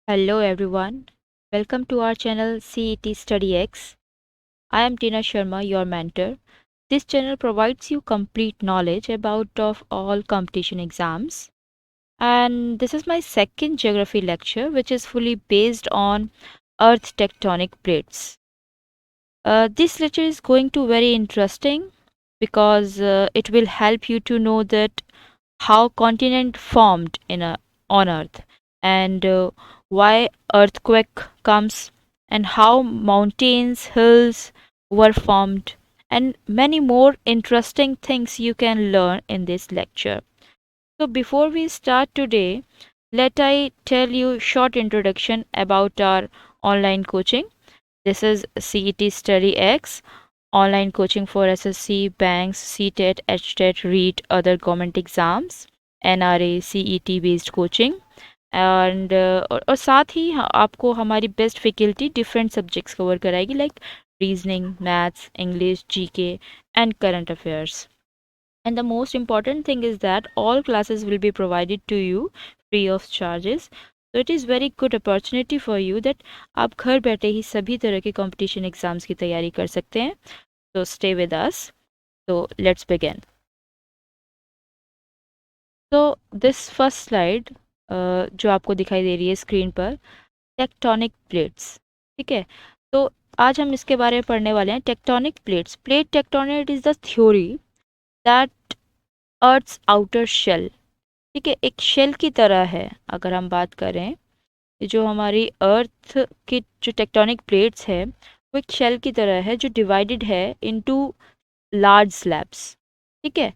Hello everyone, welcome to our channel CET Study X. I am Tina Sharma, your mentor. This channel provides you complete knowledge about of all competition exams. And this is my second geography lecture which is fully based on earth tectonic plates. This lecture is going to very interesting because it will help you to know that how continent formed on earth and why earthquake comes and how mountains hills were formed and many more interesting things you can learn in this lecture. So before we start today, let I tell you short introduction about our online coaching. This is CET Study X, online coaching for SSC, banks, CTET, HTET, REIT, other government exams, NRA, CET based coaching and और साथ ही आपको हमारी best faculty different subjects cover कराएगी like reasoning maths English GK and current affairs and the most important thing is that all classes will be provided to you free of charges. So it is very good opportunity for you that आप घर बैठे ही सभी तरह के competition exams की तैयारी कर सकते हैं. So stay with us. So let's begin. So this first slide जो आपको दिखाई दे रही है स्क्रीन पर टेक्टोनिक प्लेट्स. ठीक है, तो आज हम इसके बारे में पढ़ने वाले हैं. Tectonic plates, plate tectonic is the theory that earth's outer shell. ठीक है, एक शेल की तरह है. अगर हम बात करें जो हमारी अर्थ की जो टेक्टोनिक प्लेट्स है वो एक शेल की तरह है जो डिवाइडेड है इनटू लार्ज स्लैब्स. ठीक है,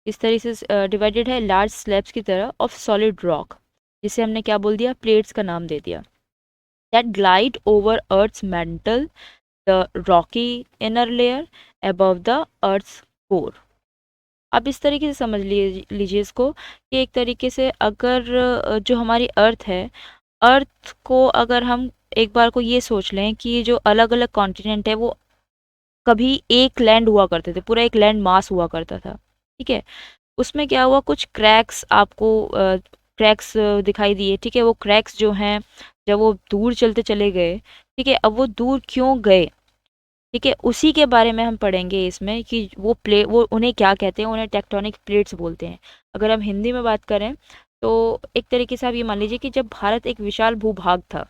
इस तरीके से डिवाइडेड है लार्ज स्लैब्स की तरह ऑफ सॉलिड रॉक, जिसे हमने क्या बोल दिया, प्लेट्स का नाम दे दिया. That glide over earth's mantle the rocky inner layer above the earth's core. आप इस तरीके से समझ लीजिए इसको कि एक तरीके से अगर जो हमारी अर्थ है, अर्थ को अगर हम एक बार को ये सोच लें कि ये जो अलग अलग कॉन्टिनेंट है वो कभी एक लैंड हुआ करते थे, पूरा एक लैंड मास हुआ करता था. ठीक है, उसमें क्या हुआ, कुछ क्रैक्स आपको क्रैक्स दिखाई दिए. ठीक है, वो क्रैक्स जो हैं जब वो दूर चलते चले गए, ठीक है, अब वो दूर क्यों गए, ठीक है, उसी के बारे में हम पढ़ेंगे इसमें कि वो उन्हें क्या कहते हैं. उन्हें टेक्टोनिक प्लेट्स बोलते हैं. अगर हम हिंदी में बात करें तो एक तरीके से आप ये मान लीजिए कि जब भारत एक विशाल भूभाग था,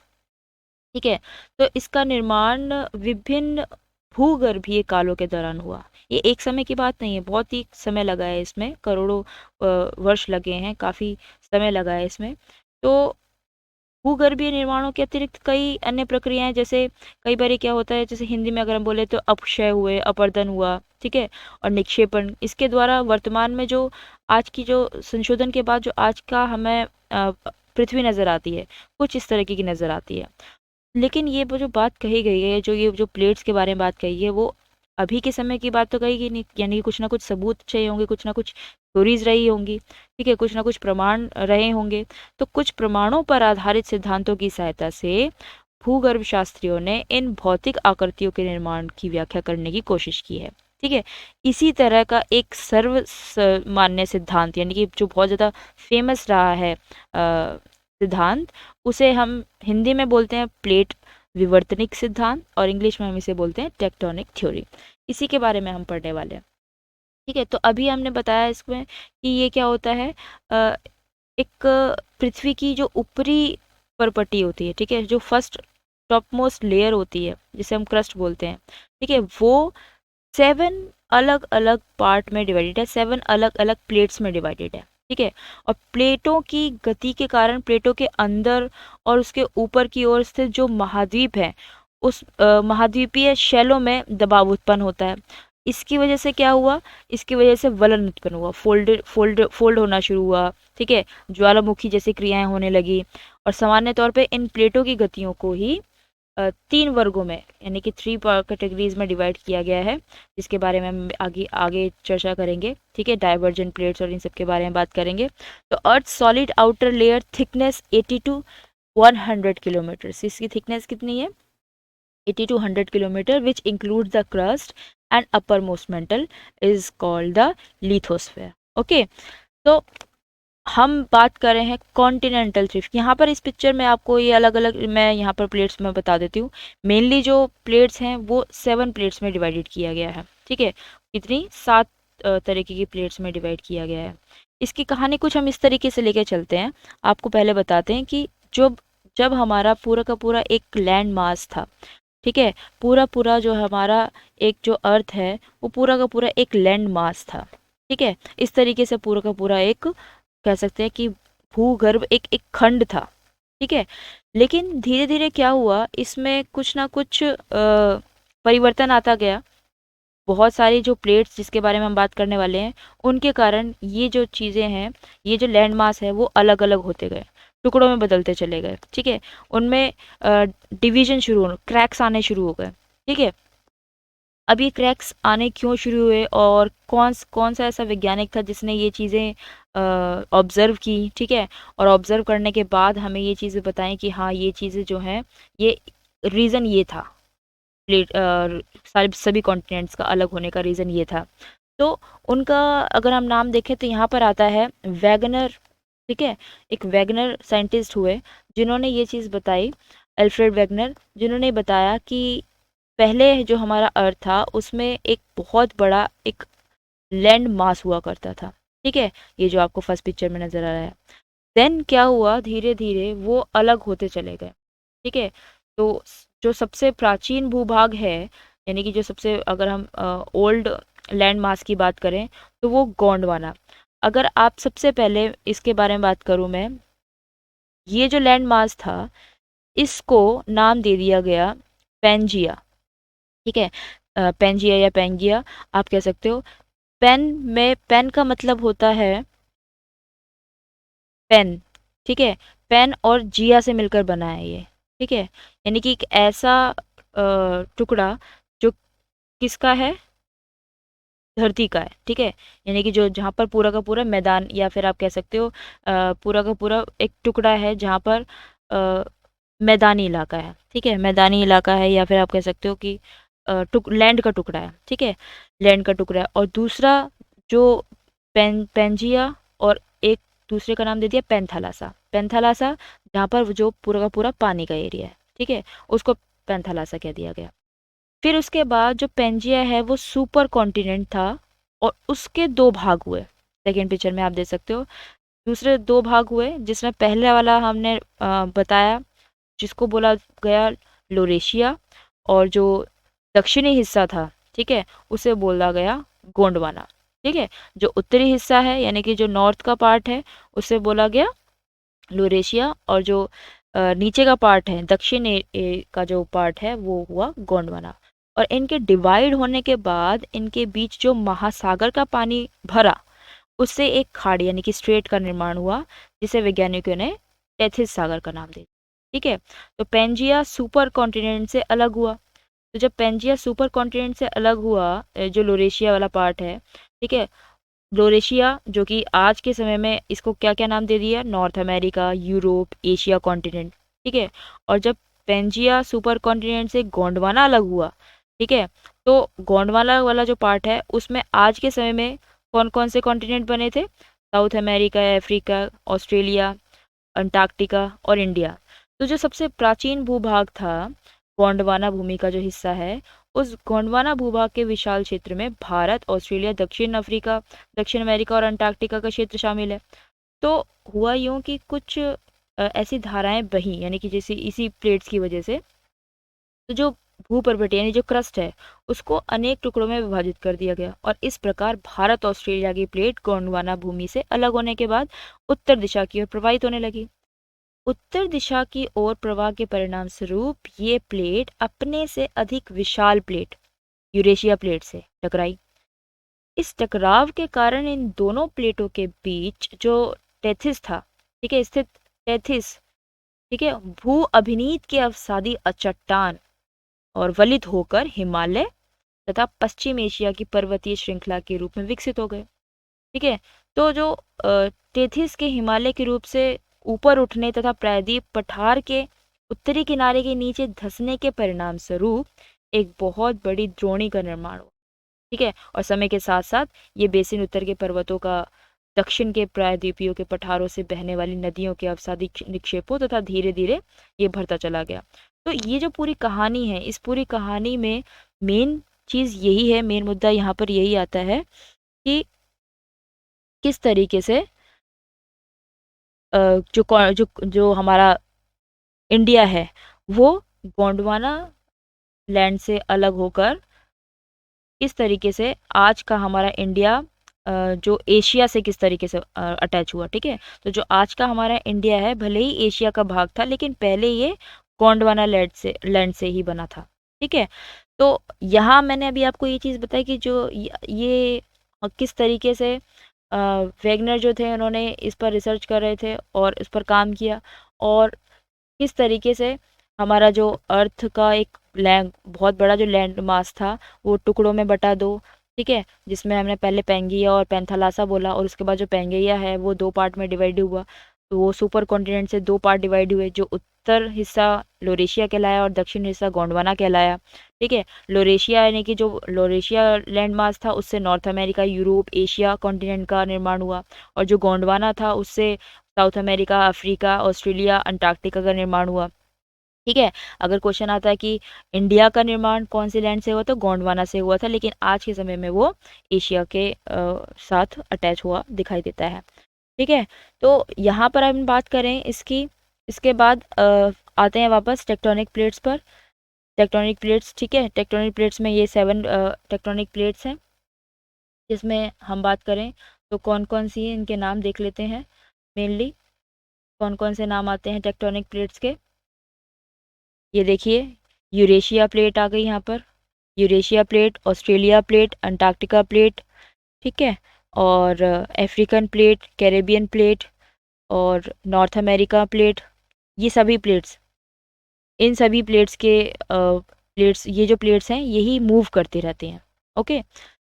ठीक है, तो इसका निर्माण विभिन्न भूगर्भीय कालों के दौरान हुआ. ये एक समय की बात नहीं है, बहुत ही समय लगा है इसमें, करोड़ों वर्ष लगे हैं, काफ़ी समय लगा है इसमें. तो भूगर्भीय निर्माणों के अतिरिक्त कई अन्य प्रक्रियाएं, जैसे कई बार क्या होता है, जैसे हिंदी में अगर हम बोले तो अपक्षय हुए, अपरदन हुआ, ठीक है, और निक्षेपण. इसके द्वारा वर्तमान में जो आज की जो संशोधन के बाद जो आज का हमें पृथ्वी नज़र आती है, कुछ इस तरीके की नज़र आती है. लेकिन ये वो जो बात कही गई है, जो ये जो प्लेट्स के बारे में बात कही है, वो अभी के समय की बात तो कही नहीं, यानी कुछ ना कुछ सबूत चाहिए होंगे, कुछ ना कुछ थ्योरीज रही होंगी. ठीक है, कुछ ना कुछ प्रमाण रहे होंगे. तो कुछ प्रमाणों पर आधारित सिद्धांतों की सहायता से भूगर्भ शास्त्रियों ने इन भौतिक आकृतियों के निर्माण की व्याख्या करने की कोशिश की है. ठीक है, इसी तरह का एक सर्वमान्य सिद्धांत, यानी कि जो बहुत ज़्यादा फेमस रहा है सिद्धांत, उसे हम हिंदी में बोलते हैं प्लेट विवर्तनिक सिद्धांत और इंग्लिश में हम इसे बोलते हैं टेक्टोनिक थ्योरी. इसी के बारे में हम पढ़ने वाले हैं. ठीक है, तो अभी हमने बताया इसमें कि ये क्या होता है, एक पृथ्वी की जो ऊपरी परपट्टी होती है, ठीक है, जो फर्स्ट टॉप मोस्ट लेयर होती है जिसे हम क्रस्ट बोलते हैं, ठीक है, वो 7 अलग अलग पार्ट में डिवाइडेड है, 7 अलग अलग प्लेट्स में डिवाइडेड है. ठीक है, और प्लेटों की गति के कारण प्लेटों के अंदर और उसके ऊपर की ओर स्थित जो महाद्वीप है, उस महाद्वीपीय शैलों में दबाव उत्पन्न होता है. इसकी वजह से क्या हुआ, इसकी वजह से वलन उत्पन्न हुआ, फोल्ड होना शुरू हुआ. ठीक है, ज्वालामुखी जैसी क्रियाएं होने लगी. और सामान्य तौर पे इन प्लेटों की गतियों को ही 3 वर्गों में, यानी कि 3 कैटेगरीज में डिवाइड किया गया है, जिसके बारे में हम आगे आगे चर्चा करेंगे. ठीक है, डाइवर्जेंट प्लेट्स और इन सब के बारे में बात करेंगे. तो earth solid outer layer thickness 80 to 100 kilometre. इसकी थिकनेस कितनी है, 80 to 100 kilometre, which include the crust and uppermost mantle is called the lithosphere. Okay, तो हम बात कर रहे हैं कॉन्टिनेंटल शिफ्ट। यहाँ पर इस पिक्चर में आपको ये अलग अलग, मैं यहाँ पर प्लेट्स में बता देती हूँ। मेनली जो प्लेट्स हैं वो 7 प्लेट्स में डिवाइडेड किया गया है, ठीक है। कितनी, 7 तरीके की प्लेट्स में डिवाइड किया गया है। इसकी कहानी कुछ हम इस तरीके से लेके चलते हैं। आपको पहले बताते हैं कि जब जब हमारा पूरा का पूरा एक लैंड मास था, ठीक है, पूरा पूरा जो हमारा एक जो अर्थ है वो पूरा का पूरा एक लैंड मास था, ठीक है। इस तरीके से पूरा का पूरा एक, कह सकते हैं कि भूगर्भ एक एक खंड था, ठीक है। लेकिन धीरे धीरे क्या हुआ, इसमें कुछ ना कुछ परिवर्तन आता गया। बहुत सारी जो प्लेट्स जिसके बारे में हम बात करने वाले हैं, उनके कारण ये जो चीज़ें हैं, ये जो लैंड मास है वो अलग अलग होते गए, टुकड़ों में बदलते चले गए, ठीक है। उनमें डिवीजन शुरू हो, क्रैक्स आने शुरू हो गए, ठीक है। अब ये क्रैक्स आने क्यों शुरू हुए और कौन कौन सा ऐसा वैज्ञानिक था जिसने ये चीज़ें ऑब्ज़र्व की, ठीक है। और ऑब्ज़र्व करने के बाद हमें ये चीज़ें बताएं कि हाँ ये चीज़ें जो हैं, ये रीज़न ये था, प्लेट सारे सभी कॉन्टिनेंट्स का अलग होने का रीज़न ये था। तो उनका अगर हम नाम देखें तो यहाँ पर आता है वैगनर, ठीक है। एक वैगनर साइंटिस्ट हुए जिन्होंने ये चीज़ बताई, अल्फ्रेड वैगनर, जिन्होंने बताया कि पहले जो हमारा अर्थ था उसमें एक बहुत बड़ा एक लैंड मास हुआ करता था, ठीक है। ये जो आपको फर्स्ट पिक्चर में नज़र आ रहा है। देन क्या हुआ, धीरे धीरे वो अलग होते चले गए, ठीक है। तो जो सबसे प्राचीन भूभाग है, यानी कि जो सबसे, अगर हम ओल्ड लैंड मास की बात करें तो वो गोंडवाना। अगर आप सबसे पहले इसके बारे में बात करूं मैं, ये जो लैंड मास था इसको नाम दे दिया गया पेंजिया, ठीक है। पेंजिया या पेंगिया आप कह सकते हो। पेन में, पेन का मतलब होता है पेन, ठीक है। पेन और जिया से मिलकर बना है ये, ठीक है। यानी कि एक ऐसा टुकड़ा जो किसका है, धरती का है, ठीक है। यानी कि जो जहाँ पर पूरा का पूरा मैदान, या फिर आप कह सकते हो पूरा का पूरा एक टुकड़ा है जहाँ पर अ, मैदानी इलाका है, ठीक है। मैदानी इलाका है, या फिर आप कह सकते हो कि लैंड का टुकड़ा है, ठीक है। लैंड का टुकड़ा है। और दूसरा जो पेंजिया, और एक दूसरे का नाम दे दिया पेंथालासा। पेंथालासा जहाँ पर जो पूरा का पूरा पानी का एरिया है, ठीक है, उसको पेंथालासा कह दिया गया। फिर उसके बाद जो पेंजिया है वो सुपर कॉन्टिनेंट था, और उसके 2 भाग हुए। सेकेंड पिक्चर में आप देख सकते हो दूसरे 2 भाग हुए, जिसमें पहले वाला हमने बताया जिसको बोला गया लोरेशिया, और जो दक्षिणी हिस्सा था, ठीक है, उसे बोला गया गोंडवाना, ठीक है। जो उत्तरी हिस्सा है यानी कि जो नॉर्थ का पार्ट है उसे बोला गया लोरेशिया, और जो नीचे का पार्ट है, दक्षिण का जो पार्ट है वो हुआ गोंडवाना। और इनके डिवाइड होने के बाद इनके बीच जो महासागर का पानी भरा, उससे एक खाड़ी यानी कि स्ट्रेट का निर्माण हुआ, जिसे वैज्ञानिकों ने टेथिस सागर का नाम दे दिया, ठीक है। तो पेंजिया सुपर कॉन्टिनेंट से अलग हुआ। तो जब पेंजिया सुपर कॉन्टिनेंट से अलग हुआ, जो लोरेशिया वाला पार्ट है, ठीक है, लोरेशिया जो कि आज के समय में इसको क्या क्या नाम दे दिया, north America, Europe, Asia continent, ठीक है। और जब पेंजिया सुपर कॉन्टिनेंट से गोंडवाना अलग हुआ, ठीक है, तो गोंडवाना वाला जो पार्ट है उसमें आज के समय में कौन कौन से कॉन्टिनेंट बने थे, south America, Africa, Australia, Antarctica और इंडिया। तो जो सबसे प्राचीन भूभाग था, गोंडवाना भूमि का जो हिस्सा है, उस गोंडवाना भूभाग के विशाल क्षेत्र में भारत, ऑस्ट्रेलिया, दक्षिण अफ्रीका, दक्षिण अमेरिका और अंटार्कटिका का क्षेत्र शामिल है। तो हुआ यूं कि कुछ ऐसी धाराएं बही, यानी कि जैसे इसी प्लेट्स की वजह से, तो जो भूपर्वत यानी जो क्रस्ट है उसको अनेक टुकड़ों में विभाजित कर दिया गया, और इस प्रकार भारत ऑस्ट्रेलिया की प्लेट गोंडवाना भूमि से अलग होने के बाद उत्तर दिशा की ओर प्रवाहित होने लगी। उत्तर दिशा की ओर प्रवाह के परिणाम स्वरूप ये प्लेट अपने से अधिक विशाल प्लेट, यूरेशिया प्लेट से टकराई। इस टकराव के कारण इन दोनों प्लेटों के बीच जो टेथिस था, ठीक है, स्थित टेथिस, ठीक है, भू अभिनीत के अवसादी चट्टान और वलित होकर हिमालय तथा पश्चिम एशिया की पर्वतीय श्रृंखला के रूप में विकसित हो गए, ठीक है। तो जो टेथिस के हिमालय के रूप से ऊपर उठने तथा प्रायद्वीप पठार के उत्तरी किनारे के नीचे धंसने के परिणाम स्वरूप एक बहुत बड़ी द्रोणी का निर्माण हुआ, ठीक है। और समय के साथ साथ ये बेसिन उत्तर के पर्वतों का दक्षिण के प्रायद्वीपीय के पठारों से बहने वाली नदियों के अवसादी निक्षेपों तथा धीरे धीरे ये भरता चला गया। तो ये जो पूरी कहानी है, इस पूरी कहानी में मेन चीज़ यही है, मेन मुद्दा यहाँ पर यही आता है कि किस तरीके से जो हमारा इंडिया है वो गोंडवाना लैंड से अलग होकर किस तरीके से आज का हमारा इंडिया जो एशिया से किस तरीके से अटैच हुआ। ठीक है, तो जो आज का हमारा इंडिया है भले ही एशिया का भाग था, लेकिन पहले ये गोंडवाना लैंड से ही बना था। ठीक है, तो यहाँ मैंने अभी आपको ये चीज़ बताई कि जो ये किस तरीके से वैगनर जो थे उन्होंने इस पर रिसर्च कर रहे थे और इस पर काम किया, और किस तरीके से हमारा जो अर्थ का एक लैंड बहुत बड़ा जो लैंड मास था वो टुकड़ों में बटा दो। ठीक है, जिसमें हमने पहले पेंगिया और पैंथालासा बोला, और उसके बाद जो पेंगिया है वो 2 पार्ट में डिवाइड हुआ। तो वो सुपर कॉन्टिनेंट से 2 पार्ट डिवाइड हुए, जो उत्तर हिस्सा लोरेशिया कहलाया और दक्षिण हिस्सा गोंडवाना कहलाया। ठीक है, लोरेशिया यानी कि जो लोरेशिया लैंड मास था उससे north America, Europe, Asia continent का निर्माण हुआ, और जो गोंडवाना था उससे south America, Africa, Australia, Antarctica का निर्माण हुआ। ठीक है, अगर क्वेश्चन आता है कि इंडिया का निर्माण कौन से लैंड से हुआ, तो गोंडवाना से हुआ था, लेकिन आज के समय में वो एशिया के साथ अटैच हुआ दिखाई देता है। ठीक है, तो यहाँ पर हम बात करें इसकी, इसके बाद आते हैं वापस टेक्टोनिक प्लेट्स पर। टेक्टोनिक प्लेट्स, ठीक है, टेक्टोनिक प्लेट्स में ये 7 टेक्टोनिक प्लेट्स हैं, जिसमें हम बात करें तो कौन कौन सी हैं इनके नाम देख लेते हैं। मेनली कौन कौन से नाम आते हैं टेक्टोनिक प्लेट्स के, ये देखिए, यूरेशिया प्लेट आ गई यहाँ पर, Eurasia plate, Australia plate, Antarctica plate. ठीक है, और अफ्रीकन प्लेट, कैरेबियन प्लेट और नॉर्थ अमेरिका प्लेट। ये सभी प्लेट्स, इन सभी प्लेट्स के प्लेट्स, ये जो प्लेट्स हैं यही मूव करते रहते हैं। ओके,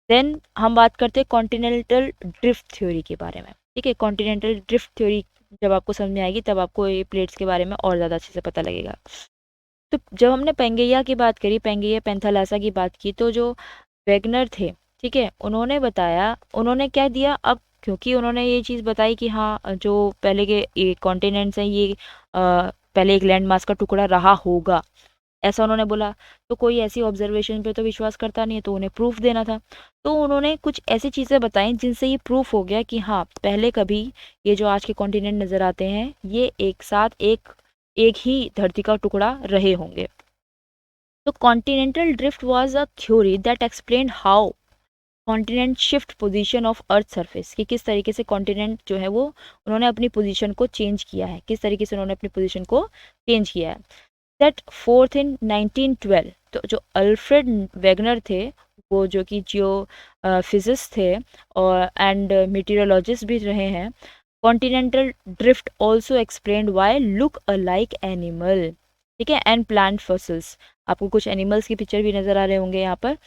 देन हम बात करते हैं कॉन्टिनेंटल ड्रिफ्ट थ्योरी के बारे में। ठीक है, कॉन्टिनेंटल ड्रिफ्ट थ्योरी जब आपको समझ में आएगी तब आपको ये प्लेट्स के बारे में और ज़्यादा अच्छे से पता लगेगा। तो जब हमने पेंगेया की बात करी, पेंगेया पैंथालासा की बात की, तो जो वैगनर थे, ठीक है, उन्होंने बताया, उन्होंने क्या दिया अब, क्योंकि उन्होंने ये चीज़ बताई कि हाँ जो पहले के कॉन्टिनेंट्स हैं ये पहले एक लैंड मास का टुकड़ा रहा होगा, ऐसा उन्होंने बोला। तो कोई ऐसी ऑब्जर्वेशन पे तो विश्वास करता नहीं है, तो उन्हें प्रूफ देना था। तो उन्होंने कुछ ऐसी चीज़ें बताई जिनसे ये प्रूफ हो गया कि हाँ पहले कभी ये जो आज के कॉन्टिनेंट नज़र आते हैं ये एक साथ एक ही धरती का टुकड़ा रहे होंगे। तो continental drift was a theory that explain how continent shift position of earth surface, कि किस तरीके से कॉन्टिनेंट जो है वो उन्होंने अपनी पोजीशन को चेंज किया है, किस तरीके से उन्होंने अपनी पोजीशन को चेंज किया है। दैट फोर्थ इन 1912, तो जो अल्फ्रेड वैगनर थे, वो जो कि जियो फिजिस्ट थे और एंड मीटेरोलॉजिस्ट भी रहे हैं, continental drift also explained why look a like animal. ठीक है, एंड प्लांट फॉसिल्स, आपको कुछ एनिमल्स की पिक्चर भी नज़र आ रहे होंगे यहाँ पर।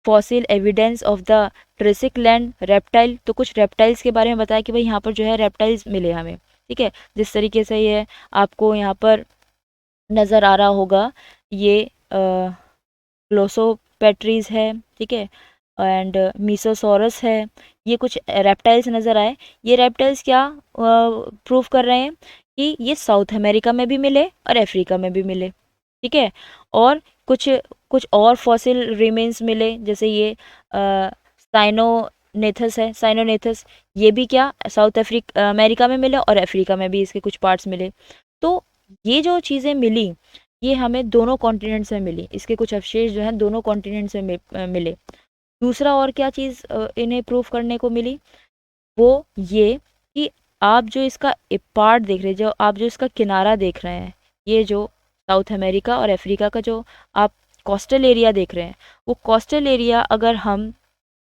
Fossil evidence of the Triassic land reptile, तो कुछ रेप्टाइल्स के बारे में बताया कि भाई यहाँ पर जो है रेप्टाइल्स मिले हमें। ठीक है, जिस तरीके से ये आपको यहाँ पर नज़र आ रहा होगा, ये ग्लोसोपेट्रीज है, ठीक है, एंड मीसोसॉरस है, ये कुछ रेप्टाइल्स नज़र आए। ये रेप्टाइल्स क्या प्रूव कर रहे हैं कि ये साउथ अमेरिका में भी मिले और अफ्रीका में भी मिले। ठीक है, और कुछ कुछ और फॉसिल रिमेन्स मिले, जैसे ये साइनोनेथस है, साइनोनेथस, ये भी क्या साउथ अमेरिका में मिले और अफ्रीका में भी इसके कुछ पार्ट्स मिले। तो ये जो चीज़ें मिली ये हमें दोनों कॉन्टिनेंट्स में मिली, इसके कुछ अवशेष जो हैं दोनों कॉन्टिनेंट्स में मिले। दूसरा और क्या चीज़ इन्हें प्रूफ करने को मिली, वो ये कि आप जो इसका पार्ट देख रहे हैं, जो आप जो इसका किनारा देख रहे हैं, ये जो साउथ अमेरिका और अफ्रीका का जो आप कोस्टल एरिया देख रहे हैं, वो कोस्टल एरिया अगर हम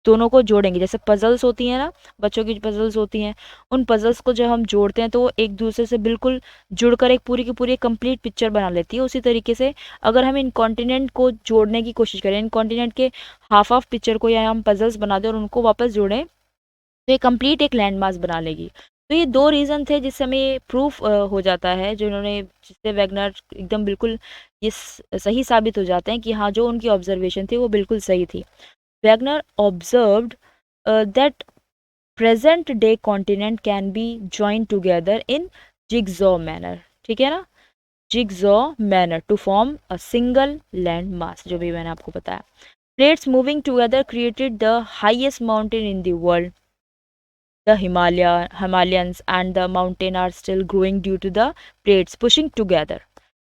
दोनों को जोड़ेंगे, जैसे पजल्स होती हैं ना, बच्चों की पजल्स होती हैं, उन पजल्स को जब हम जोड़ते हैं तो वो एक दूसरे से बिल्कुल जुड़कर एक पूरी की पूरी कंप्लीट पिक्चर बना लेती है। उसी तरीके से अगर हम इन कॉन्टिनेंट को जोड़ने की कोशिश करें, इन कॉन्टिनेंट के हाफ हाफ पिक्चर को या हम पजल्स बना दें और उनको वापस जोड़ें, तो ये कंप्लीट एक लैंड मास बना लेगी। तो ये 2 रीज़न थे जिससे हमें ये प्रूफ हो जाता है, जो इन्होंने, जिससे वैगनर एकदम बिल्कुल ये सही साबित हो जाते हैं कि हाँ जो उनकी ऑब्जर्वेशन थी वो बिल्कुल सही थी। Wegener observed that present day continent can be join together in zigzag manner, ठीक है ना, zigzag manner to form a single land mass, जो भी मैंने आपको बताया। Plates moving together created the highest mountain in the world, the Himalayans and the mountain are still growing due to the plates pushing together,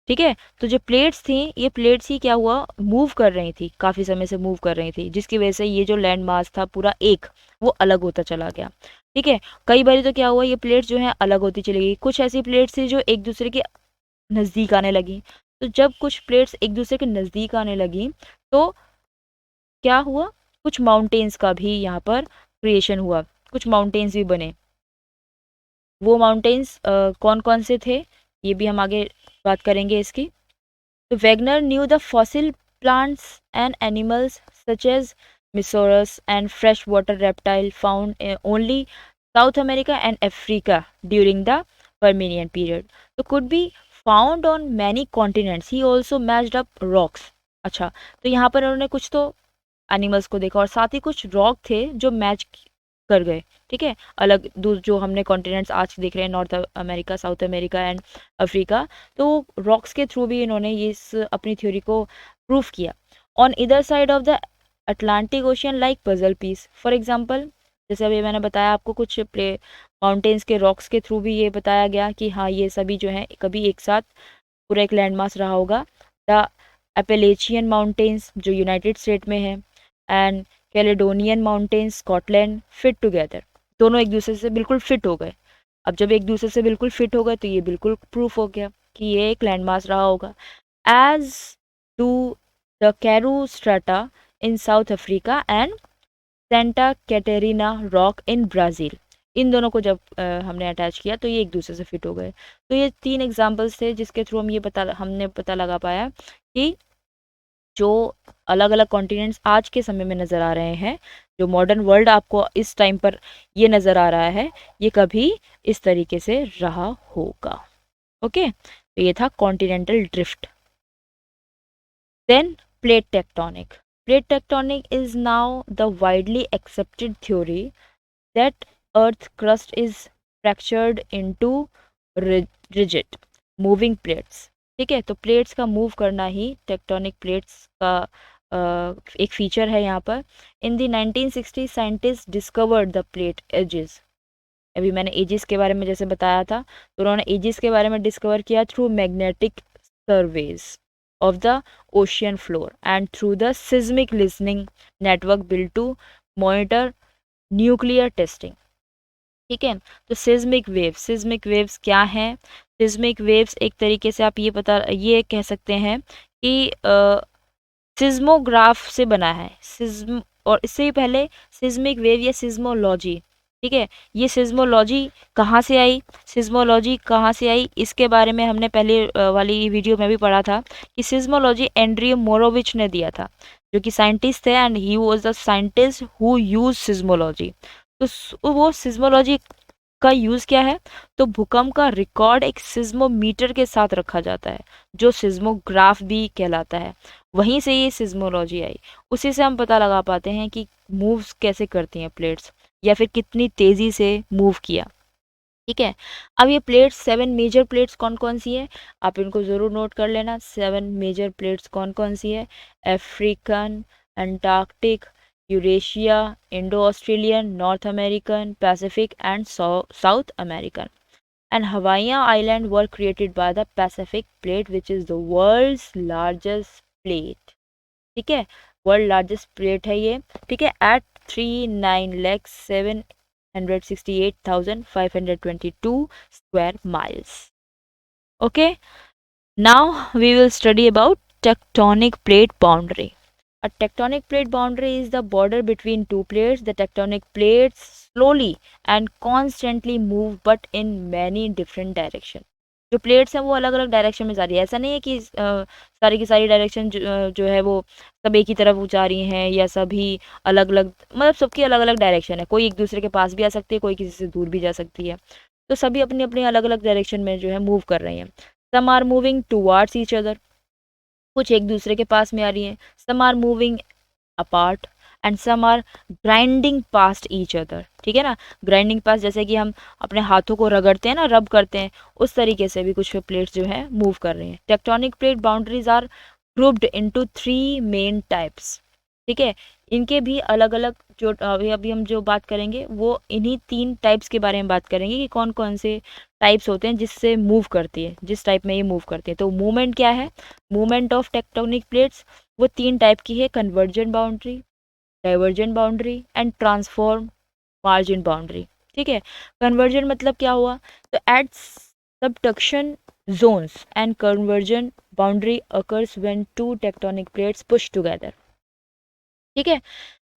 ठीक है। तो जो plates थी, ये प्लेट्स ही क्या हुआ, मूव कर रही थी, काफ़ी समय से मूव कर रही थी, जिसकी वजह से ये जो लैंड मास था पूरा एक, वो अलग होता चला गया, ठीक है। कई बार तो क्या हुआ, ये प्लेट्स जो है अलग होती चली गई, कुछ ऐसी प्लेट्स थी जो एक दूसरे के नज़दीक आने लगी। तो जब कुछ प्लेट्स एक दूसरे के नज़दीक आने लगी तो क्या हुआ, कुछ माउंटेन्स का भी यहाँ पर क्रिएशन हुआ, कुछ माउंटेन्स भी बने। वो माउंटेन्स कौन कौन से थे, ये भी हम आगे बात करेंगे इसकी। तो Wegener knew the fossil plants and animals such as mesosaurus and fresh water reptile found only South America and Africa during the Permian period, तो could be found on many continents, he also matched up rocks. अच्छा, तो यहाँ पर उन्होंने कुछ तो animals को देखा और साथ ही कुछ रॉक थे जो मैच कर गए, ठीक है, अलग जो हमने कॉन्टिनेंट्स आज देख रहे हैं, north America, south America and Africa, तो रॉक्स के थ्रू भी इन्होंने ये इस अपनी थ्योरी को प्रूव किया। ऑन इधर side of the Atlantic ocean like puzzle piece, for example, जैसे अभी मैंने बताया आपको, कुछ प्ले माउंटेन्स के रॉक्स के थ्रू भी ये बताया गया कि हाँ, ये सभी जो है कभी एक साथ पूरा एक लैंड मास रहा होगा। द एपेलेचियन माउंटेन्स जो यूनाइटेड स्टेट में है and Caledonian mountains Scotland fit together, दोनों एक दूसरे से बिल्कुल फिट हो गए। अब जब एक दूसरे से बिल्कुल फिट हो गए तो ये बिल्कुल प्रूफ हो गया कि ये एक लैंडमास रहा होगा। As to the Karoo strata in South Africa and Santa Catarina rock in Brazil, इन दोनों को जब हमने अटैच किया तो ये एक दूसरे से फिट हो गए। तो ये 3 एग्जाम्पल्स थे जिसके थ्रू हमने पता लगा पाया कि जो अलग अलग कॉन्टिनेंट्स आज के समय में नज़र आ रहे हैं, जो मॉडर्न वर्ल्ड आपको इस टाइम पर ये नज़र आ रहा है, ये कभी इस तरीके से रहा होगा। ओके, तो ये था continental drift. Then plate tectonic. Plate tectonic is now the widely accepted theory that earth crust is fractured into rigid moving plates, ठीक है। तो प्लेट्स का मूव करना ही टेक्टोनिक प्लेट्स का एक फीचर है यहाँ पर। In the 1960 scientist discovered the plate edges, अभी मैंने एजिस के बारे में जैसे बताया था, तो उन्होंने एजिस के बारे में डिस्कवर किया through magnetic surveys of the ocean floor and through the seismic listening network build to monitor nuclear testing, ठीक है। तो सिस्मिक वेव्स क्या हैं? सिस्मिक वेव्स एक तरीके से आप ये कह सकते हैं कि सिस्मोग्राफ से बना है, सिस्म, और इससे भी पहले सिस्मिक वेव या सिस्मोलॉजी, ठीक है। ये सिस्मोलॉजी कहाँ से आई, इसके बारे में हमने पहले वाली वीडियो में भी पढ़ा था कि सिस्मोलॉजी एंड्रियो मोरोविच ने दिया था, जो कि साइंटिस्ट थे and he was the scientist who use seismology. तो वो सिस्मोलॉजी का यूज़ क्या है, तो भूकंप का रिकॉर्ड एक सिस्मोमीटर के साथ रखा जाता है, जो सिस्मोग्राफ भी कहलाता है। वहीं से ये सिस्मोलॉजी आई, उसी से हम पता लगा पाते हैं कि मूव्स कैसे करती हैं प्लेट्स, या फिर कितनी तेज़ी से मूव किया, ठीक है। अब ये प्लेट्स, 7 मेजर प्लेट्स कौन कौन सी है, आप इनको ज़रूर नोट कर लेना। 7 मेजर प्लेट्स कौन कौन सी है? African, Antarctic, Eurasia, Indo Australian, North American, Pacific and South American. And Hawaiian island were created by the Pacific plate which is the world's largest plate, ठीक है, वर्ल्ड लार्जेस्ट प्लेट है ये, ठीक है, at 39,768,522 square miles. Okay, now we will study about tectonic plate boundary. A tectonic plate boundary is the border between two plates. The tectonic plates slowly and constantly move but in many different directions. जो plates हैं वो अलग अलग direction में जा रही है, ऐसा नहीं है कि सारी की सारी डायरेक्शन जो है वो सब एक ही तरफ जा रही हैं, या सभी अलग अलग, मतलब सबकी अलग अलग डायरेक्शन है, कोई एक दूसरे के पास भी आ सकती है, कोई किसी से दूर भी जा सकती है, तो सभी अपनी अपनी अलग अलग डायरेक्शन में जो है मूव कर रही हैं। Some are moving towards each other, कुछ एक दूसरे के पास में आ रही हैं, some are moving apart and some are grinding past each other, ठीक है ना। ग्राइंडिंग पास्ट जैसे कि हम अपने हाथों को रगड़ते हैं ना, रब करते हैं, उस तरीके से भी कुछ प्लेट्स जो है मूव कर रही हैं। Tectonic plate boundaries are grouped into 3 main types, ठीक है। इनके भी अलग अलग जो अभी अभी हम जो बात करेंगे वो इन्हीं 3 टाइप्स के बारे में बात करेंगे कि कौन कौन से टाइप्स होते हैं जिससे मूव करती है, जिस टाइप में ये मूव करती है। तो मूवमेंट क्या है, मूवमेंट ऑफ टेक्टोनिक प्लेट्स वो 3 टाइप की है, convergent boundary, divergent boundary and transform margin boundary, ठीक है। कन्वर्जेंट मतलब क्या हुआ, तो at subduction zones and convergent boundary occurs when two tectonic plates push together, ठीक है।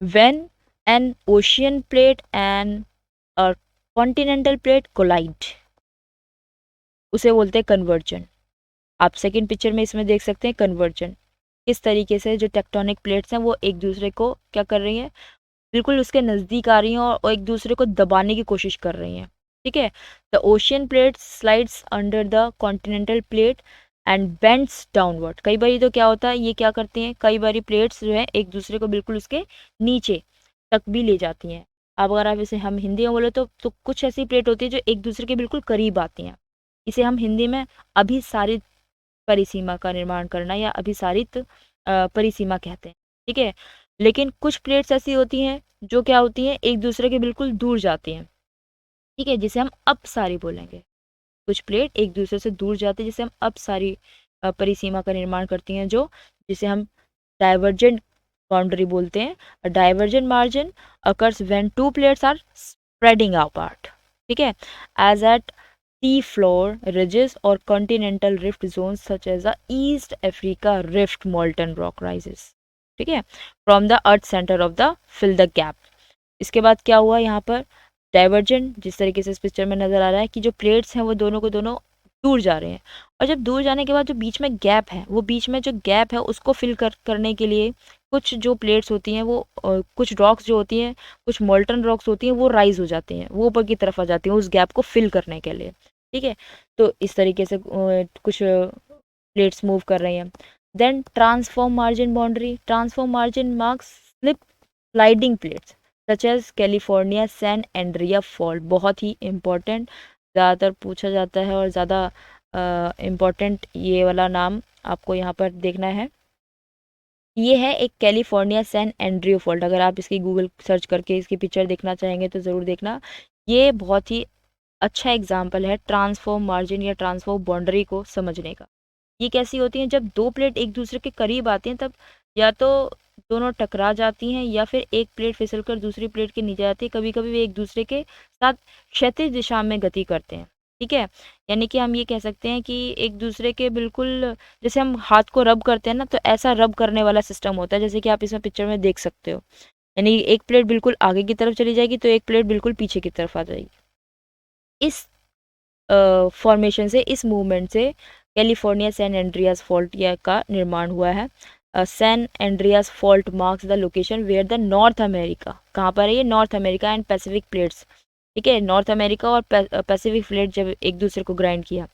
when an ocean plate and a continental plate collide, उसे बोलते हैं कन्वर्जन। आप सेकंड पिक्चर में इसमें देख सकते हैं कन्वर्जन, किस तरीके से जो टेक्टोनिक प्लेट्स हैं वो एक दूसरे को क्या कर रही हैं, बिल्कुल उसके नज़दीक आ रही हैं और एक दूसरे को दबाने की कोशिश कर रही हैं, ठीक है। The ocean plate slides under the continental plate and bends downward. कई बार तो क्या होता है, ये क्या करती हैं, कई बार प्लेट्स जो है एक दूसरे को बिल्कुल उसके नीचे तक भी ले जाती हैं। अब अगर आप इसे हम हिंदी में बोले तो कुछ ऐसी प्लेट होती है जो एक दूसरे के बिल्कुल करीब आती हैं, इसे हम हिंदी में अभिसारित परिसीमा का निर्माण करना या अभिसारित परिसीमा कहते हैं, ठीक है। लेकिन कुछ प्लेट्स ऐसी होती हैं जो क्या होती हैं, एक दूसरे के बिल्कुल दूर जाती हैं, ठीक है, जिसे हम अपसारी बोलेंगे। कुछ प्लेट एक दूसरे से दूर जाती है जिसे हम अपसारी परिसीमा का निर्माण करती हैं, जो जिसे हम डाइवर्जेंट बाउंड्री बोलते हैं। Divergent margin occurs when two plates are spreading apart, ठीक है, as at sea floor ridges or continental rift zones such as the East Africa Rift molten rock rises, ठीक है, from the earth center of the fill the gap। इसके बाद क्या हुआ यहाँ पर, डाइवर्जेंट, जिस तरीके से इस पिक्चर में नजर आ रहा है कि जो प्लेट्स हैं वो दोनों को दोनों दूर जा रहे हैं, और जब दूर जाने के बाद जो बीच में गैप है, वो बीच में जो गैप है उसको फिल करने के लिए कुछ जो प्लेट्स होती हैं वो कुछ रॉक्स जो होती हैं, कुछ मोल्टन रॉक्स होती हैं, वो राइज हो जाती हैं, वो ऊपर की तरफ आ जाती हैं उस गैप को फिल करने के लिए, ठीक है। तो इस तरीके से कुछ प्लेट्स मूव कर रही हैं। Then transform margin boundary, transform margin marks slip sliding plates such as California San Andrea fault. बहुत ही इम्पोर्टेंट, ज़्यादातर पूछा जाता है और ज़्यादा इम्पोर्टेंट ये वाला नाम आपको यहाँ पर देखना है। ये है एक कैलिफोर्निया सैन एंड्रियो फॉल्ट। अगर आप इसकी गूगल सर्च करके इसकी पिक्चर देखना चाहेंगे तो ज़रूर देखना। ये बहुत ही अच्छा एग्जाम्पल है ट्रांसफॉर्म मार्जिन या ट्रांसफॉर्म बाउंड्री को समझने का। ये कैसी होती हैं, जब दो प्लेट एक दूसरे के करीब आती हैं तब या तो दोनों टकरा जाती हैं या फिर एक प्लेट फिसलकर दूसरी प्लेट के नीचे जाती है। कभी कभी वे एक दूसरे के साथ क्षैतिज दिशा में गति करते हैं, ठीक है। यानी कि हम ये कह सकते हैं कि एक दूसरे के बिल्कुल, जैसे हम हाथ को रब करते हैं ना, तो ऐसा रब करने वाला सिस्टम होता है, जैसे कि आप इसमें पिक्चर में देख सकते हो। यानी एक प्लेट बिल्कुल आगे की तरफ चली जाएगी तो एक प्लेट बिल्कुल पीछे की तरफ आ जाएगी। इस फॉर्मेशन से, इस मूवमेंट से कैलिफोर्निया सैन एंड्रियास फॉल्ट का निर्माण हुआ है। San Andreas fault marks the location where the North America, कहाँ पर है ये, North America and Pacific plates, ठीक है। नॉर्थ अमेरिका और पैसिफिक प्लेट जब एक दूसरे को ग्राइंड किया,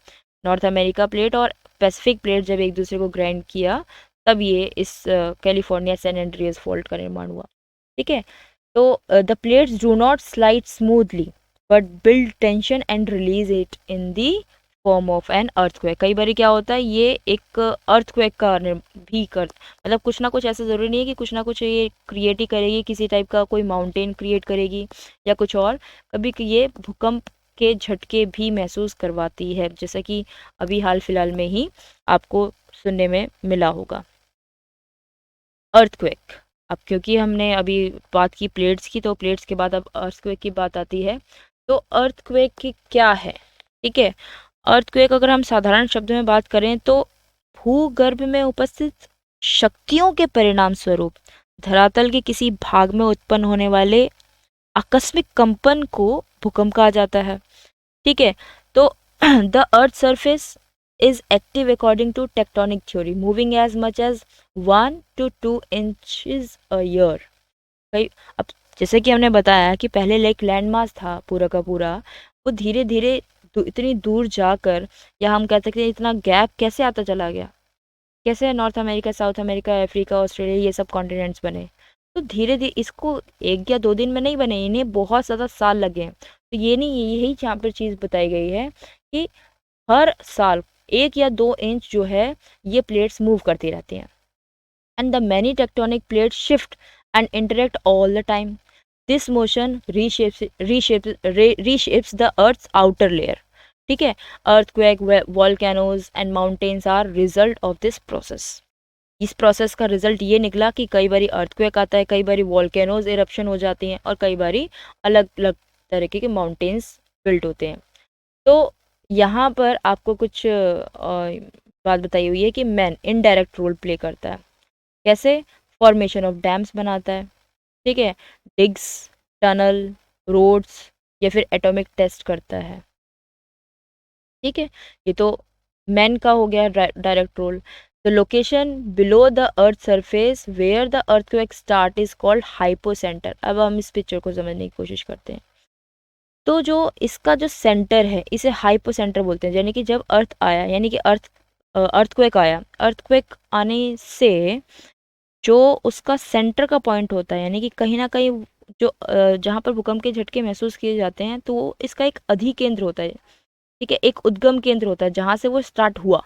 नॉर्थ अमेरिका प्लेट और पैसिफिक प्लेट जब एक दूसरे को ग्राइंड किया, तब ये इस कैलिफोर्निया सैन एंड्रियास फॉल्ट का निर्माण हुआ, ठीक है। तो the plates do not slide smoothly but build tension and release it in the form of an earthquake. कई बार क्या होता है, ये एक अर्थक्वेक का भी कर, मतलब कुछ ना कुछ ऐसा ज़रूरी नहीं है कि कुछ ना कुछ ये क्रिएट ही करेगी, किसी टाइप का कोई माउंटेन क्रिएट करेगी या कुछ और। कभी ये भूकंप के झटके भी महसूस करवाती है, जैसा कि अभी हाल फिलहाल में ही आपको सुनने में मिला होगा अर्थक्वेक। अब क्योंकि हमने अभी बात की प्लेट्स की, तो प्लेट्स के बाद अब अर्थक्वेक की बात आती है। तो अर्थक्वेक की क्या है, ठीक है। अर्थक्वेक अगर हम साधारण शब्दों में बात करें तो भूगर्भ में उपस्थित शक्तियों के परिणाम स्वरूप धरातल के किसी भाग में उत्पन्न होने वाले आकस्मिक कंपन को भूकंप कहा जाता है, ठीक है। तो the earth surface is active according to tectonic theory, moving as much as 1 to 2 inches a year। कई अब जैसे कि हमने बताया कि पहले लाइक लैंड मास था पूरा का पूरा, वो धीरे धीरे इतनी दूर जाकर, या हम कह सकते हैं इतना गैप कैसे आता चला गया, कैसे north America, south America, Africa, Australia, ये सब कॉन्टिनेंट्स बने। तो धीरे धीरे इसको 1 या 2 दिन में नहीं बने, इन्हें बहुत ज़्यादा साल लगे हैं। तो ये नहीं, यही यहाँ पर चीज़ बताई गई है कि हर साल 1 या 2 इंच जो है ये प्लेट्स मूव करती रहती हैं। And the many tectonic plates shift and interact all the time. This motion reshapes the earth's outer layer. ठीक है, earthquake, volcanoes and mountains are result of this process. इस प्रोसेस का रिजल्ट ये निकला कि कई बारी अर्थक्वेक आता है, कई बारी वॉल्केनोज इरप्शन हो जाती हैं, और कई बारी अलग अलग तरीके के माउंटेन्स बिल्ट होते हैं। तो यहाँ पर आपको कुछ बात बताई हुई है कि मैन इनडायरेक्ट रोल प्ले करता है। कैसे? फॉर्मेशन ऑफ डैम्स बनाता है, ठीक है, डिग्स, टनल, रोड्स, या फिर एटॉमिक टेस्ट करता है। ठीक है, ये तो मैन का हो गया direct role. The location below the earth surface where the earthquake start is called hypocenter. अब हम इस पिक्चर को समझने की कोशिश करते हैं। तो जो इसका जो सेंटर है इसे हाइपोसेंटर बोलते हैं, यानी कि जब अर्थ आया, यानी कि अर्थक्वेक आया, अर्थक्वेक आने से जो उसका सेंटर का पॉइंट होता है, यानी कि कहीं ना कहीं जो जहाँ पर भूकंप के झटके महसूस किए जाते हैं, तो वो इसका एक अधिकेंद्र होता है। ठीक है, एक उद्गम केंद्र होता है जहाँ से वो स्टार्ट हुआ।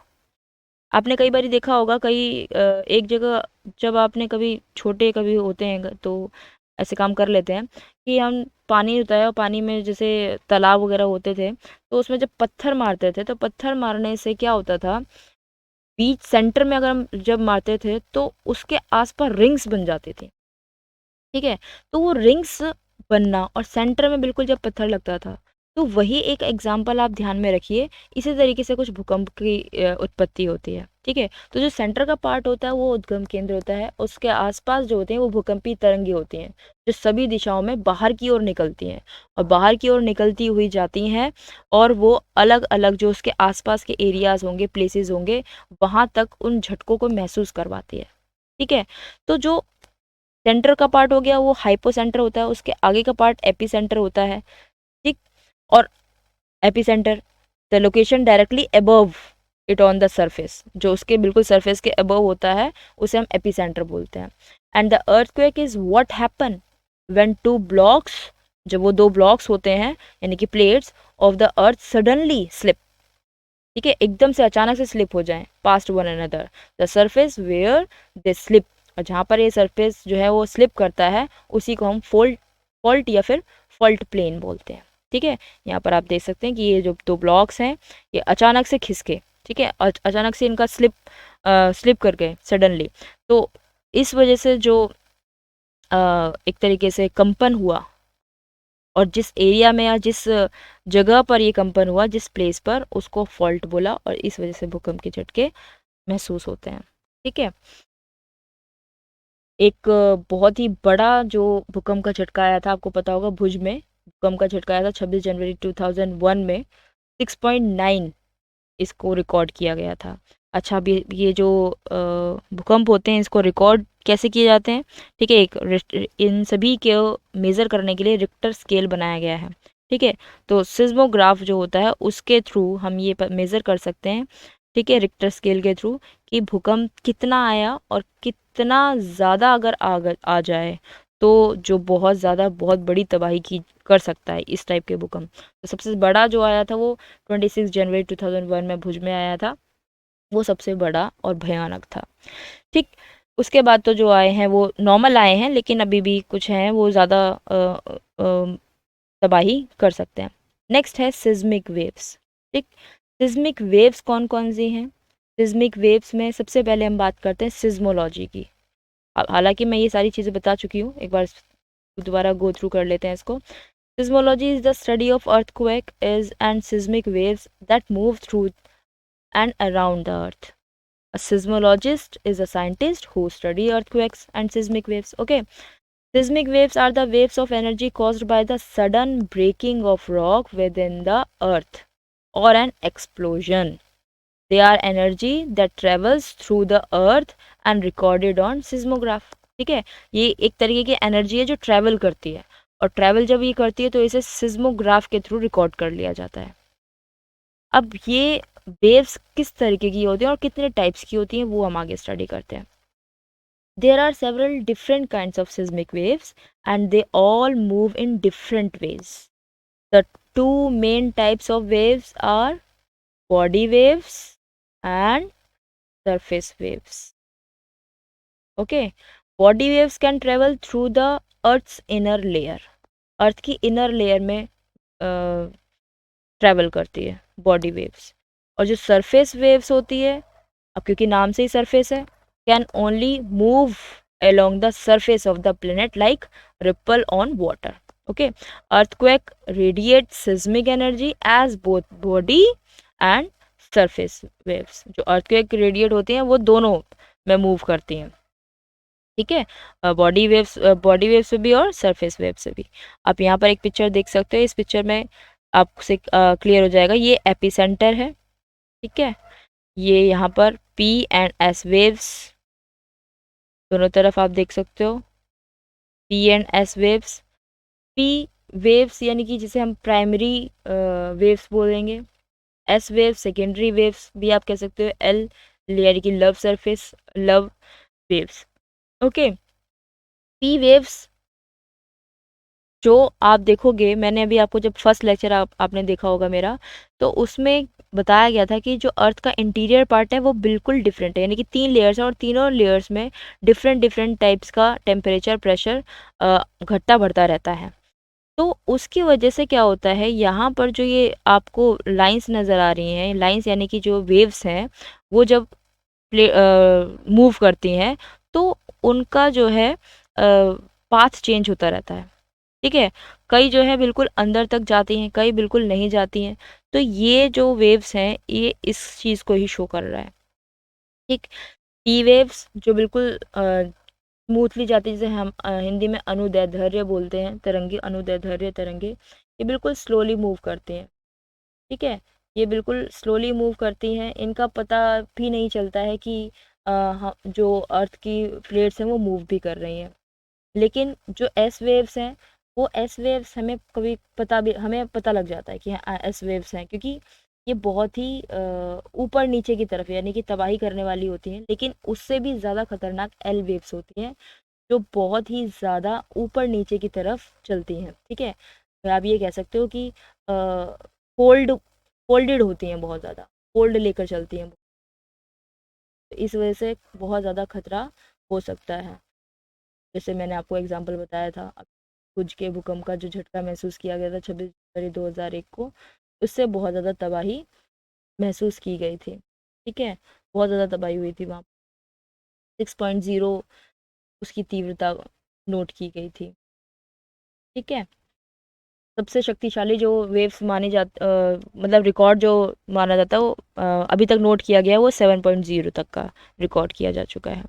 आपने कई बार देखा होगा, एक जगह जब आपने कभी छोटे कभी होते हैं तो ऐसे काम कर लेते हैं कि हम पानी होता है और पानी में जैसे तालाब वगैरह होते थे, तो उसमें जब पत्थर मारते थे तो पत्थर मारने से क्या होता था, बीच सेंटर में अगर हम जब मारते थे तो उसके आसपास रिंग्स बन जाती थी। ठीक है, तो वो रिंग्स बनना और सेंटर में बिल्कुल जब पत्थर लगता था, तो वही एक एग्जाम्पल आप ध्यान में रखिए। इसी तरीके से कुछ भूकंप की उत्पत्ति होती है। ठीक है, तो जो सेंटर का पार्ट होता है वो उद्गम केंद्र होता है, उसके आसपास जो होते हैं वो भूकंपी तरंगे होती हैं, जो सभी दिशाओं में बाहर की ओर निकलती हैं और बाहर की ओर निकलती हुई जाती हैं, और वो अलग अलग जो उसके आसपास के एरियाज होंगे, प्लेसेस होंगे, वहां तक उन झटकों को महसूस करवाती है। ठीक है, तो जो सेंटर का पार्ट हो गया वो हाइपोसेंटर होता है, उसके आगे का पार्ट एपीसेंटर होता है। ठीक, और epicentre the location directly above it on the surface, जो उसके बिल्कुल सरफेस के अबव होता है उसे हम एपीसेंटर बोलते हैं। And the earthquake is what happen when two blocks, जब वो 2 ब्लॉक्स होते हैं यानी कि plates of the earth suddenly slip, ठीक है, एकदम से अचानक से स्लिप हो जाएं past one another the surface where they slip, और जहाँ पर ये सरफेस जो है वो स्लिप करता है उसी को हम फॉल्ट या फिर फॉल्ट प्लेन बोलते हैं। ठीक है, यहाँ पर आप देख सकते हैं कि ये जो 2 ब्लॉक्स हैं ये अचानक से खिसके, ठीक है, अचानक से इनका स्लिप कर गए सडनली, तो इस वजह से जो एक तरीके से कंपन हुआ, और जिस एरिया में या जिस जगह पर ये कंपन हुआ, जिस प्लेस पर, उसको फॉल्ट बोला, और इस वजह से भूकंप के झटके महसूस होते हैं। ठीक है, एक बहुत ही बड़ा जो भूकंप का झटका आया था, आपको पता होगा, भुज में भूकंप का झटका आया था 26 जनवरी 2001 में, 6.9 इसको रिकॉर्ड किया गया था। अच्छा, अभी ये जो भूकंप होते हैं इसको रिकॉर्ड कैसे किए जाते हैं? ठीक है, इन सभी के मेज़र करने के लिए रिक्टर स्केल बनाया गया है। ठीक है, तो सिस्मोग्राफ जो होता है उसके थ्रू हम ये मेज़र कर सकते हैं, ठीक है, रिक्टर स्केल के थ्रू, कि भूकंप कितना आया और कितना ज़्यादा अगर आ जाए तो जो बहुत ज़्यादा बहुत बड़ी तबाही की कर सकता है इस टाइप के भूकंप। तो सबसे बड़ा जो आया था वो 26 जनवरी 2001 में भुज में आया था, वो सबसे बड़ा और भयानक था। ठीक, उसके बाद तो जो आए हैं वो नॉर्मल आए हैं, लेकिन अभी भी कुछ हैं वो ज़्यादा तबाही कर सकते हैं। नेक्स्ट है सिस्मिक वेव्स। ठीक, सिस्मिक वेव्स कौन कौन सी हैं? सिस्मिक वेव्स में सबसे पहले हम बात करते हैं सिज्मोलॉजी की। हालांकि मैं ये सारी चीज़ें बता चुकी हूँ, एक बार दोबारा गो थ्रू कर लेते हैं इसको। Seismology is the study of earthquake is and seismic waves that move through and around the earth. A seismologist is a scientist who study earthquakes and seismic waves. Okay, seismic waves are the waves of energy caused by the sudden breaking of rock within the earth or an explosion. They are energy that travels through the earth and recorded on seismograph. ठीक है, ये एक तरीके की energy है जो travel करती है, और ट्रैवल जब ये करती है तो इसे सिज्मोग्राफ के थ्रू रिकॉर्ड कर लिया जाता है। अब ये वेव्स किस तरीके की होती हैं और कितने टाइप्स की होती हैं वो हम आगे स्टडी करते हैं। There are several different kinds of seismic waves and they all move in different ways. The two main types of waves are body waves and surface waves. Okay, body waves can travel through the Earth's inner layer. अर्थ की inner layer में travel करती है body waves. और जो surface waves होती है, अब क्योंकि नाम से ही सरफेस है, can only move along the surface of the planet like ripple on water. Okay, earthquake radiates seismic energy as both body and surface waves. जो earthquake radiate होती हैं वो दोनों में मूव करती हैं. ठीक है, बॉडी वेव से भी और सरफेस वेव से भी. आप यहाँ पर एक पिक्चर देख सकते हो. इस पिक्चर में आपसे क्लियर हो जाएगा. ये एपिसेंटर है. ठीक है, ये यहाँ पर पी एंड एस वेव्स दोनों तरफ आप देख सकते हो. P and S waves. P waves यानी कि जिसे हम प्राइमरी वेव्स बोलेंगे. एस वेव सेकेंडरी वेव्स भी आप कह सकते हो. एल यानी कि love surface love waves. Okay, P waves जो आप देखोगे, मैंने अभी आपको जब फर्स्ट लेक्चर आपने देखा होगा मेरा, तो उसमें बताया गया था कि जो अर्थ का इंटीरियर पार्ट है वो बिल्कुल डिफरेंट है. यानी कि 3 लेयर्स हैं और तीनों लेयर्स में डिफरेंट डिफरेंट टाइप्स का टेम्परेचर प्रेशर घटता बढ़ता रहता है. तो उसकी वजह से क्या होता है, यहाँ पर जो ये आपको लाइंस नज़र आ रही हैं, लाइंस यानी कि जो वेव्स हैं, वो जब मूव करती हैं तो उनका जो है पाथ चेंज होता रहता है. ठीक है, कई जो है बिल्कुल अंदर तक जाती हैं, कई बिल्कुल नहीं जाती हैं. तो ये जो वेव्स हैं ये इस चीज़ को ही शो कर रहा है. ठीक, टी वेव्स जो बिल्कुल स्मूथली जाती है, जिसे हम हिंदी में अनुदैर्ध्य बोलते हैं, तरंगे, अनुदैर्ध्य तरंगे, ये बिल्कुल स्लोली मूव करती हैं. ठीक है, ये बिल्कुल स्लोली मूव करती हैं. इनका पता भी नहीं चलता है कि जो अर्थ की प्लेट्स हैं वो मूव भी कर रही हैं. लेकिन जो एस वेव्स हैं, वो एस वेव्स हमें पता लग जाता है कि हाँ एस वेव्स हैं, क्योंकि ये बहुत ही ऊपर नीचे की तरफ यानी कि तबाही करने वाली होती हैं. लेकिन उससे भी ज़्यादा खतरनाक एल वेव्स होती हैं जो बहुत ही ज़्यादा ऊपर नीचे की तरफ चलती हैं. ठीक है, तो आप ये कह सकते हो कि फोल्ड फोल्डेड होती हैं, बहुत ज़्यादा फोल्ड लेकर चलती हैं. तो इस वजह से बहुत ज़्यादा खतरा हो सकता है. जैसे मैंने आपको एग्जांपल बताया था, भुज के भूकंप का जो झटका महसूस किया गया था 26 जनवरी 2001 को, उससे बहुत ज़्यादा तबाही महसूस की गई थी. ठीक है, बहुत ज़्यादा तबाही हुई थी वहाँ. 6.0 उसकी तीव्रता नोट की गई थी. ठीक है, सबसे शक्तिशाली जो वेव्स माने मतलब रिकॉर्ड जो माना जाता है वो अभी तक नोट किया गया है, वो 7.0 तक का रिकॉर्ड किया जा चुका है.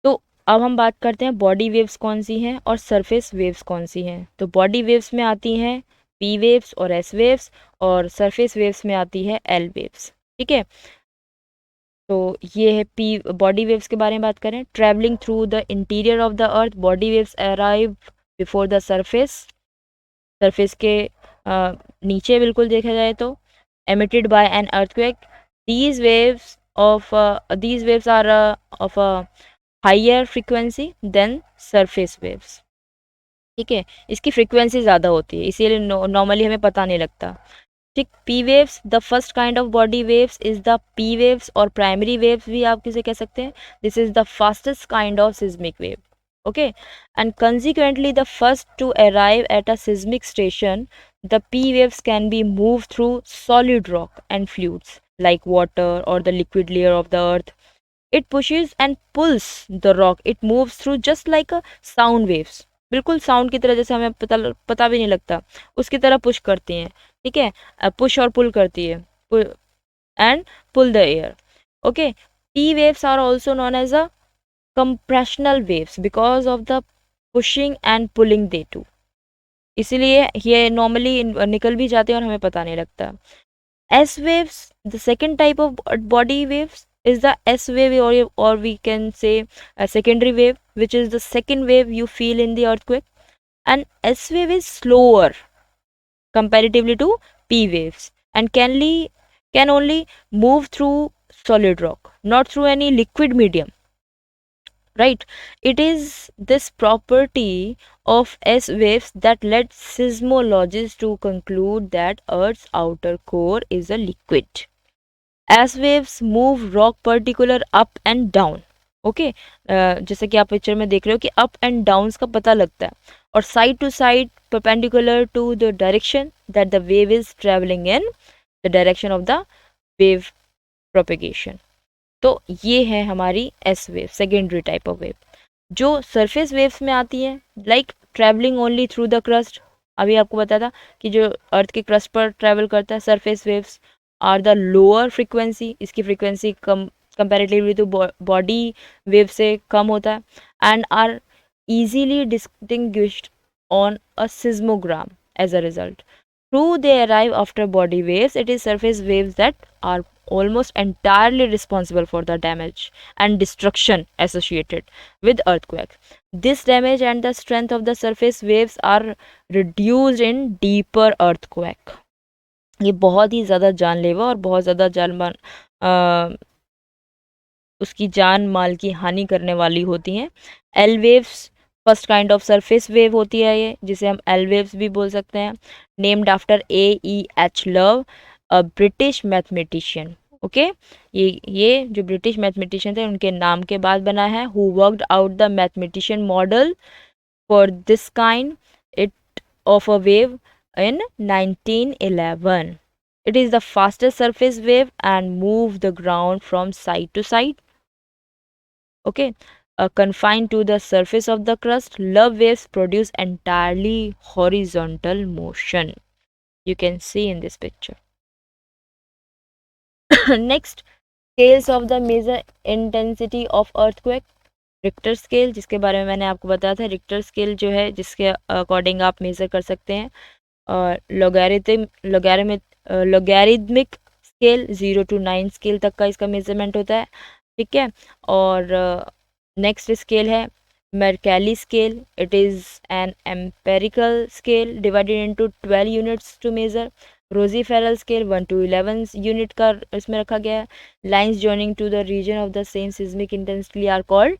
तो अब हम बात करते हैं बॉडी वेव्स कौन सी हैं और सरफेस वेव्स कौन सी हैं. तो बॉडी वेव्स में आती हैं पी वेव्स और एस वेव्स, और सरफेस वेव्स में आती है एल वेव्स. ठीक है, तो ये है पी बॉडी वेव्स के बारे में बात करें. Travelling through the interior of the earth, body waves arrive before the surface. Surface के नीचे बिल्कुल देखा जाए तो. Emitted by an earthquake. these waves these waves are of a higher frequency than surface waves. ठीक है, इसकी फ्रीक्वेंसी ज़्यादा होती है, इसीलिए नॉर्मली हमें पता नहीं लगता. ठीक, P waves, the first kind of body waves is the P waves, और प्राइमरी वेव्स भी आप किसे कह सकते हैं. This is the fastest kind of seismic wave. okay, and consequently the first to arrive at a seismic station, the p waves can be moved through solid rock and fluids like water or the liquid layer of the earth. It pushes and pulls the rock. It moves through just like a sound waves. बिल्कुल sound की तरह, जैसे हमें पता भी नहीं लगता, उसकी तरह पुश करती हैं. ठीक है, पुश और पुल करती है, and pull the air. Okay, P waves are also known as a compressional waves because of the pushing and pulling they do. इसीलिए ये नॉर्मली निकल भी जाते हैं और हमें पता नहीं लगता. S waves, the second type of body waves is the S wave, or we can say a secondary wave, which is the second wave you feel in the earthquake. And S wave is slower comparatively to P waves, and can only move through solid rock, not through any liquid medium. right? It is this property of S waves that led seismologists to conclude that Earth's outer core is a liquid. S waves move rock particular up and down. Okay, जैसे कि आप picture में देख रहे हो कि up and downs का पता लगता है, और side to side perpendicular to the direction that the wave is travelling in, the direction of the wave propagation. तो ये है हमारी S wave, secondary type of wave. जो सरफेस वेव्स में आती है, like travelling only through the crust, अभी आपको बताया था कि जो अर्थ के क्रस्ट पर ट्रैवल करता है, surface waves are the lower frequency, इसकी फ्रीक्वेंसी कम कंपैरेटिवली तो बॉडी वेव से कम होता है, and are easily distinguished on a seismogram as a result. Through they arrive after body waves, it is surface waves that are almost entirely responsible for the damage and destruction associated with earthquakes. This damage and the strength of the surface waves are reduced in deeper earthquake. ये बहुत ही ज़्यादा जानलेवा और बहुत ज़्यादा उसकी जान माल की हानि करने वाली होती हैं. L waves first kind of surface wave होती है ये, जिसे हम एल वेव्स भी बोल सकते हैं. Named after A.E.H. Love, a British mathematician. Okay, ये जो ब्रिटिश मैथमेटिशियन थे उनके नाम के बाद बना है. Who worked out the mathematician model for this kind it of a wave in 1911. It is the fastest surface wave and move the ground from side to side. Okay, confined to the surface of the crust, love waves produce entirely horizontal motion. You can see in this picture. Next, scales of the major intensity of earthquake. Richter scale, जिसके बारे में मैंने आपको बताया था. Richter scale जो है, जिसके अकॉर्डिंग आप मेज़र कर सकते हैं. और लोगैरिथमिक स्केल 0 to 9 स्केल तक का इसका मेजरमेंट होता है. ठीक है, और नेक्स्ट स्केल है Mercalli scale. It is an empirical scale divided into 12 units to measure. Rossi Forel scale 1 to 11 unit का इसमें रखा गया है. Lines joining to the region of the same seismic intensity are called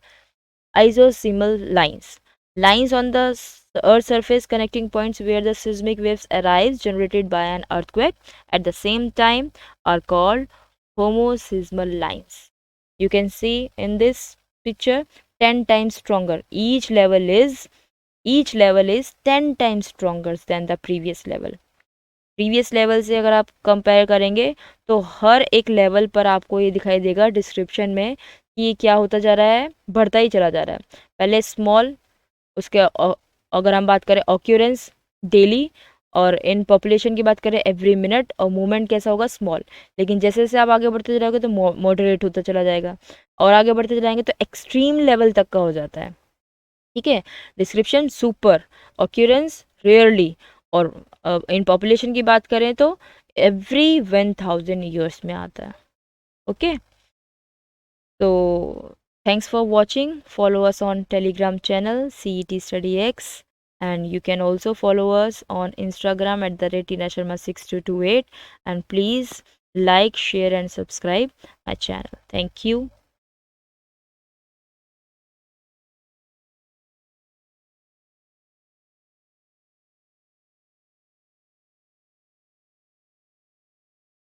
isosemal lines. Lines on the Earth's surface connecting points where the seismic waves arise generated by an earthquake at the same time are called homoseismal lines. You can see in this picture 10 times stronger. Each level is 10 times stronger than the previous level. Previous level से अगर आप compare करेंगे तो हर एक level पर आपको ये दिखाई देगा डिस्क्रिप्शन में कि ये क्या होता जा रहा है, बढ़ता ही चला जा रहा है. पहले स्मॉल, उसके अगर हम बात करें ऑक्यूरेंस डेली, और इन पॉपुलेशन की बात करें एवरी मिनट, और मूवमेंट कैसा होगा स्मॉल. लेकिन जैसे जैसे आप आगे बढ़ते जाओगे तो मॉडरेट होता चला जाएगा, और आगे बढ़ते जाएंगे तो एक्सट्रीम लेवल तक का हो जाता है. ठीक है, डिस्क्रिप्शन सुपर, ऑक्यूरेंस रेयरली, और इन पॉपुलेशन की बात करें तो एवरी 1000 ईयर्स में आता है. ओके, तो thanks for watching. Follow us on Telegram channel CET Study X, and you can also follow us on Instagram at the Tina Sharma 6228, and please like, share and subscribe my channel. Thank you.